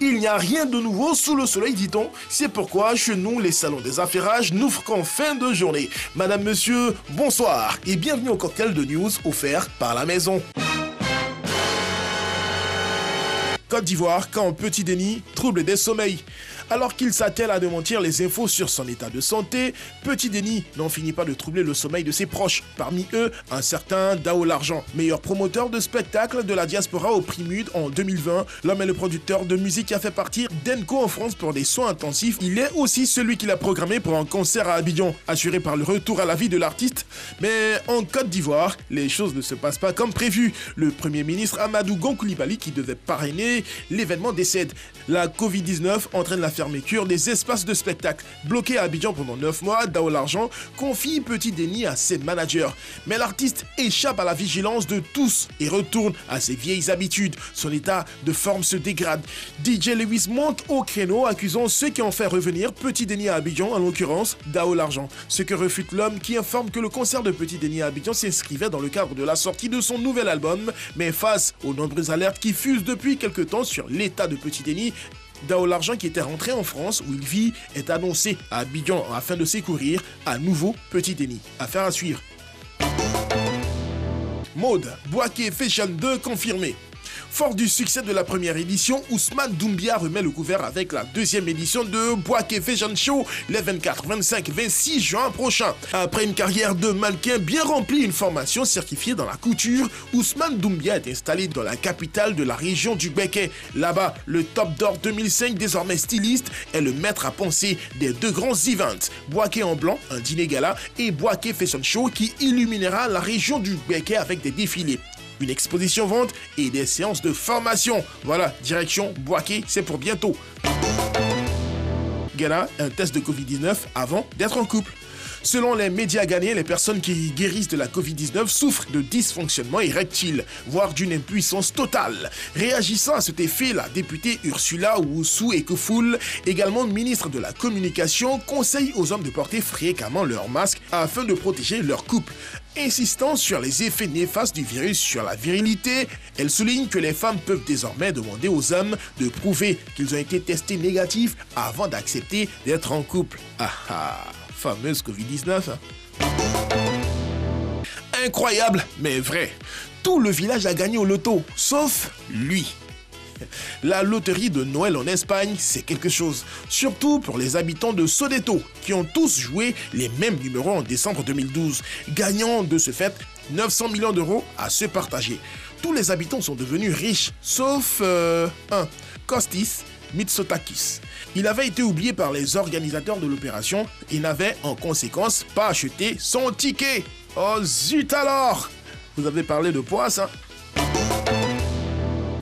Il n'y a rien de nouveau sous le soleil, dit-on. C'est pourquoi chez nous, les salons des affairages n'ouvrent qu'en fin de journée. Madame, monsieur, bonsoir et bienvenue au cocktail de news offert par la maison. Côte d'Ivoire, quand Petit Denis trouble des sommeils. Alors qu'il s'attelle à démentir les infos sur son état de santé, Petit Denis n'en finit pas de troubler le sommeil de ses proches. Parmi eux, un certain Dao L'Argent, meilleur promoteur de spectacle de la diaspora au Prix Mud en 2020. L'homme est le producteur de musique qui a fait partir d'Enco en France pour des soins intensifs. Il est aussi celui qui l'a programmé pour un concert à Abidjan, assuré par le retour à la vie de l'artiste. Mais en Côte d'Ivoire, les choses ne se passent pas comme prévu. Le Premier ministre Amadou Gon Coulibaly, qui devait parrainer l'événement, décède. La Covid-19 entraîne la fermeture des espaces de spectacle. Bloqué à Abidjan pendant 9 mois, Dao L'Argent confie Petit Denis à ses managers. Mais l'artiste échappe à la vigilance de tous et retourne à ses vieilles habitudes. Son état de forme se dégrade. DJ Lewis monte au créneau, accusant ceux qui ont fait revenir Petit Denis à Abidjan, en l'occurrence Dao L'Argent. Ce que refute l'homme qui informe que le concert de Petit Denis à Abidjan s'inscrivait dans le cadre de la sortie de son nouvel album. Mais face aux nombreuses alertes qui fusent depuis quelque temps sur l'état de Petit Denis, Dao L'Argent, qui était rentré en France où il vit, est annoncé à Abidjan afin de secourir à nouveau Petit Denis. Affaire à suivre. Mode, Bouaké Fashion 2 confirmé. Fort du succès de la première édition, Ousmane Doumbia remet le couvert avec la deuxième édition de Bouaké Fashion Show les 24, 25, 26 juin prochains. Après une carrière de mannequin bien remplie, une formation certifiée dans la couture, Ousmane Doumbia est installé dans la capitale de la région du Béké. Là-bas, le Top d'Or 2005, désormais styliste, est le maître à penser des deux grands events. Bouaké en blanc, un dîner gala, et Bouaké Fashion Show qui illuminera la région du Béké avec des défilés. Une exposition vente et des séances de formation. Voilà, direction Bouaké, c'est pour bientôt. Gala, un test de Covid-19 avant d'être en couple. Selon les médias ghanéens, les personnes qui guérissent de la Covid-19 souffrent de dysfonctionnement érectile, voire d'une impuissance totale. Réagissant à cet effet, la députée Ursula Oussou Ekofoul, également ministre de la Communication, conseille aux hommes de porter fréquemment leur masque afin de protéger leur couple. Insistant sur les effets néfastes du virus sur la virilité, elle souligne que les femmes peuvent désormais demander aux hommes de prouver qu'ils ont été testés négatifs avant d'accepter d'être en couple. Ah ah, fameuse Covid-19. Incroyable, mais vrai. Tout le village a gagné au loto, sauf lui. La loterie de Noël en Espagne, c'est quelque chose. Surtout pour les habitants de Sodeto, qui ont tous joué les mêmes numéros en décembre 2012, gagnant de ce fait 900 millions d'euros à se partager. Tous les habitants sont devenus riches, sauf Kostis Mitsotakis. Il avait été oublié par les organisateurs de l'opération et n'avait en conséquence pas acheté son ticket. Oh zut alors! Vous avez parlé de poisse, hein?